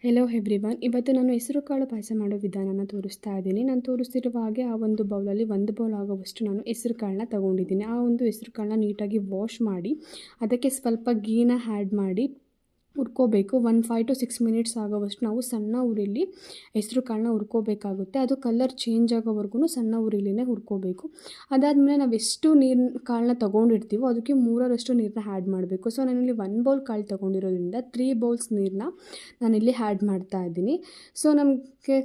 Hello everyone. ಇವತ್ತು ನಾನು ಹೆಸರುಕಾಳು ಪಾಯಸ ಮಾಡೋ ವಿಧಾನನ ತೋರಿಸ್ತಾ ಇದ್ದೀನಿ. ನಾನು ತೋರಿಸ್ತಿರುವ ಹಾಗೆ ಆ ಒಂದು ಬೌಲಲ್ಲಿ 1 ಬೌಲ್ ಆಗುವಷ್ಟು ನಾನು ಹೆಸರುಕಾಳನ್ನ ತೊಗೊಂಡಿದ್ದೀನಿ. ಆ ಒಂದು ಹೆಸರುಕಾಳನ್ನ ನೀಟಾಗಿ ವಾಶ್ ಮಾಡಿ ಅದಕ್ಕೆ ಸ್ವಲ್ಪ ಗೀನ ಆ್ಯಡ್ ಮಾಡಿ ಹುರ್ಕೋಬೇಕು. 5 to 6 ಮಿನಿಟ್ಸ್ ಆಗೋವಷ್ಟು ನಾವು ಸಣ್ಣ ಉರಿಲಿ ಹೆಸರು ಕಾಳನ್ನ ಹುರ್ಕೋಬೇಕಾಗುತ್ತೆ. ಅದು ಕಲರ್ ಚೇಂಜ್ ಆಗೋವರೆಗೂ ಸಣ್ಣ ಉರಿಲಿನೇ ಹುರ್ಕೋಬೇಕು. ಅದಾದಮೇಲೆ ನಾವು ಎಷ್ಟು ಕಾಳನ್ನ ತೊಗೊಂಡಿರ್ತೀವೋ ಅದಕ್ಕೆ 3ರಷ್ಟು ನೀರನ್ನ ಆ್ಯಡ್ ಮಾಡಬೇಕು. ಸೊ ನಾನಿಲ್ಲಿ 1 ಬೌಲ್ ಕಾಳು ತೊಗೊಂಡಿರೋದ್ರಿಂದ 3 ಬೌಲ್ಸ್ ನೀರನ್ನ ನಾನಿಲ್ಲಿ ಆ್ಯಡ್ ಮಾಡ್ತಾ ಇದ್ದೀನಿ. ಸೊ ನಮಗೆ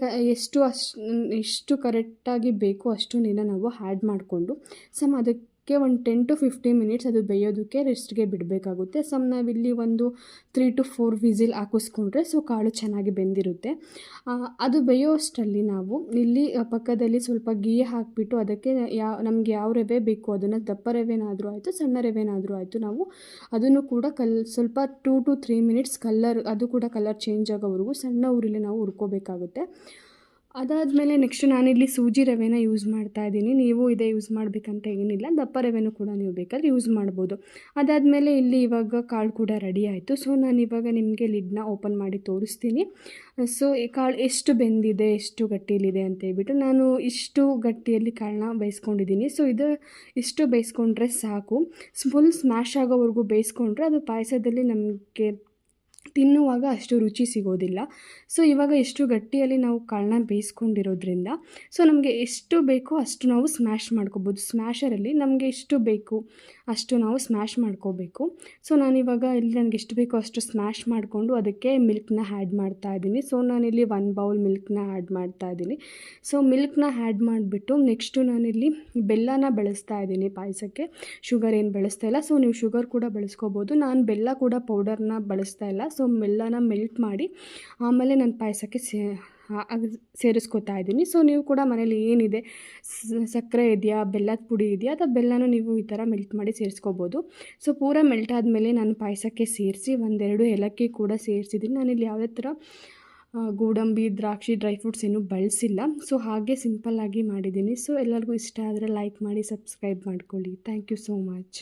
ಎಷ್ಟು ಕರೆಕ್ಟಾಗಿ ಬೇಕೋ ಅಷ್ಟು ನೀರನ್ನ ನಾವು ಆ್ಯಡ್ ಮಾಡಿಕೊಂಡು ಅದಕ್ಕೆ ಒಂದು 10 to 15 ಮಿನಿಟ್ಸ್ ಅದು ಬೇಯೋದಕ್ಕೆ ರೆಸ್ಟ್ಗೆ ಬಿಡಬೇಕಾಗುತ್ತೆ. ನಾವಿಲ್ಲಿ ಒಂದು 3 to 4 ವಿಸಿಲ್ ಹಾಕಿಸ್ಕೊಂಡ್ರೆ ಕಾಳು ಚೆನ್ನಾಗಿ ಬೆಂದಿರುತ್ತೆ. ಅದು ಬೇಯೋಷ್ಟರಲ್ಲಿ ನಾವು ಇಲ್ಲಿ ಪಕ್ಕದಲ್ಲಿ ಸ್ವಲ್ಪ ಗೀ ಹಾಕಿಬಿಟ್ಟು ಅದಕ್ಕೆ ನಮಗೆ ಯಾವ ರವೆ ಬೇಕು ಅದನ್ನು ದಪ್ಪ ರವೆನಾದರೂ ಆಯಿತು ಸಣ್ಣ ರವೆನಾದರೂ ಆಯಿತು ನಾವು ಅದನ್ನು ಕೂಡ ಸ್ವಲ್ಪ 2 to 3 ಮಿನಿಟ್ಸ್ ಅದು ಕೂಡ ಕಲರ್ ಚೇಂಜ್ ಆಗೋವರೆಗೂ ಸಣ್ಣ ಉರಿಲಿ ನಾವು ಹುರ್ಕೋಬೇಕಾಗುತ್ತೆ. ಅದಾದಮೇಲೆ ನೆಕ್ಸ್ಟ್ ನಾನಿಲ್ಲಿ ಸೂಜಿ ರವೆನ ಯೂಸ್ ಮಾಡ್ತಾ ಇದ್ದೀನಿ. ನೀವು ಇದೇ ಯೂಸ್ ಮಾಡಬೇಕಂತ ಏನಿಲ್ಲ, ದಪ್ಪ ರವೆನೂ ಕೂಡ ನೀವು ಬೇಕಾದ್ರೆ ಯೂಸ್ ಮಾಡ್ಬೋದು. ಅದಾದಮೇಲೆ ಇಲ್ಲಿ ಇವಾಗ ಕಾಳು ಕೂಡ ರೆಡಿ ಆಯಿತು. ಸೊ ನಾನಿವಾಗ ನಿಮಗೆ ಲಿಡ್ನ ಓಪನ್ ಮಾಡಿ ತೋರಿಸ್ತೀನಿ. ಸೊ ಈ ಕಾಳು ಎಷ್ಟು ಬೆಂದಿದೆ ಎಷ್ಟು ಗಟ್ಟಿಯಲ್ಲಿದೆ ಅಂತ ಹೇಳ್ಬಿಟ್ಟು ನಾನು ಇಷ್ಟು ಗಟ್ಟಿಯಲ್ಲಿ ಕಾಳನ್ನ ಬೇಯಿಸ್ಕೊಂಡಿದ್ದೀನಿ. ಸೊ ಇಷ್ಟು ಬೇಯಿಸ್ಕೊಂಡ್ರೆ ಸಾಕು. ಫುಲ್ ಸ್ಮ್ಯಾಶ್ ಆಗೋವರೆಗೂ ಬೇಯಿಸ್ಕೊಂಡ್ರೆ ಅದು ಪಾಯಸದಲ್ಲಿ ನಮಗೆ ತಿನ್ನುವಾಗ ಅಷ್ಟು ರುಚಿ ಸಿಗೋದಿಲ್ಲ. ಸೊ ಇವಾಗ ಎಷ್ಟು ಗಟ್ಟಿಯಲ್ಲಿ ನಾವು ಕಾಳನ್ನ ಬೇಯಿಸ್ಕೊಂಡಿರೋದ್ರಿಂದ ನಮಗೆ ಎಷ್ಟು ಬೇಕೋ ಅಷ್ಟು ನಾವು ಸ್ಮ್ಯಾಶ್ ಮಾಡ್ಕೋಬೋದು. ಸ್ಮ್ಯಾಶರಲ್ಲಿ ನಮಗೆ ಎಷ್ಟು ಬೇಕು ಅಷ್ಟು ನಾವು ಸ್ಮ್ಯಾಶ್ ಮಾಡ್ಕೋಬೇಕು. ಸೊ ನಾನಿವಾಗ ಇಲ್ಲಿ ನನಗೆ ಎಷ್ಟು ಬೇಕೋ ಅಷ್ಟು ಸ್ಮ್ಯಾಶ್ ಮಾಡಿಕೊಂಡು ಅದಕ್ಕೆ ಮಿಲ್ಕ್ನ ಆ್ಯಡ್ ಮಾಡ್ತಾ ಇದ್ದೀನಿ. ಸೊ ನಾನಿಲ್ಲಿ 1 ಬೌಲ್ ಮಿಲ್ಕ್ನ ಆ್ಯಡ್ ಮಾಡ್ತಾ ಇದ್ದೀನಿ. ಸೊ ಮಿಲ್ಕ್ನ ಆ್ಯಡ್ ಮಾಡಿಬಿಟ್ಟು ನೆಕ್ಸ್ಟು ನಾನಿಲ್ಲಿ ಬೆಲ್ಲನ ಬಳಸ್ತಾ ಇದ್ದೀನಿ ಪಾಯಸಕ್ಕೆ. ಶುಗರ್ ಏನು ಬಳಸ್ತಾ ಇಲ್ಲ. ಸೊ ನೀವು ಶುಗರ್ ಕೂಡ ಬಳಸ್ಕೋಬೋದು. ನಾನು ಬೆಲ್ಲ ಕೂಡ ಪೌಡರ್ನ ಬಳಸ್ತಾ ಇಲ್ಲ. ಸೊ ಬೆಲ್ಲನ ಮೆಲ್ಟ್ ಮಾಡಿ ಆಮೇಲೆ ನಾನು ಪಾಯಸಕ್ಕೆ ಸೇರಿಸ್ಕೊತಾ ಇದ್ದೀನಿ. ಸೊ ನೀವು ಕೂಡ ಮನೇಲಿ ಏನಿದೆ ಸಕ್ಕರೆ ಇದೆಯಾ ಬೆಲ್ಲದ ಪುಡಿ ಇದೆಯಾ ಅಥವಾ ಬೆಲ್ಲನೂ ನೀವು ಈ ಥರ ಮೆಲ್ಟ್ ಮಾಡಿ ಸೇರಿಸ್ಕೋಬೋದು. ಸೊ ಪೂರ ಮೆಲ್ಟ್ ಆದಮೇಲೆ ನಾನು ಪಾಯಸಕ್ಕೆ ಸೇರಿಸಿ 1-2 ಏಲಕ್ಕಿ ಕೂಡ ಸೇರಿಸಿದ್ದೀನಿ. ನಾನಿಲ್ಲಿ ಯಾವುದೇ ಥರ ಗೋಡಂಬಿ ದ್ರಾಕ್ಷಿ ಡ್ರೈ ಫ್ರೂಟ್ಸ್ ಏನೂ ಬಳಸಿಲ್ಲ. ಸೊ ಹಾಗೆ ಸಿಂಪಲ್ಲಾಗಿ ಮಾಡಿದ್ದೀನಿ. ಸೊ ಎಲ್ಲರಿಗೂ ಇಷ್ಟ ಆದರೆ ಲೈಕ್ ಮಾಡಿ ಸಬ್ಸ್ಕ್ರೈಬ್ ಮಾಡ್ಕೊಳ್ಳಿ. Thank you so much.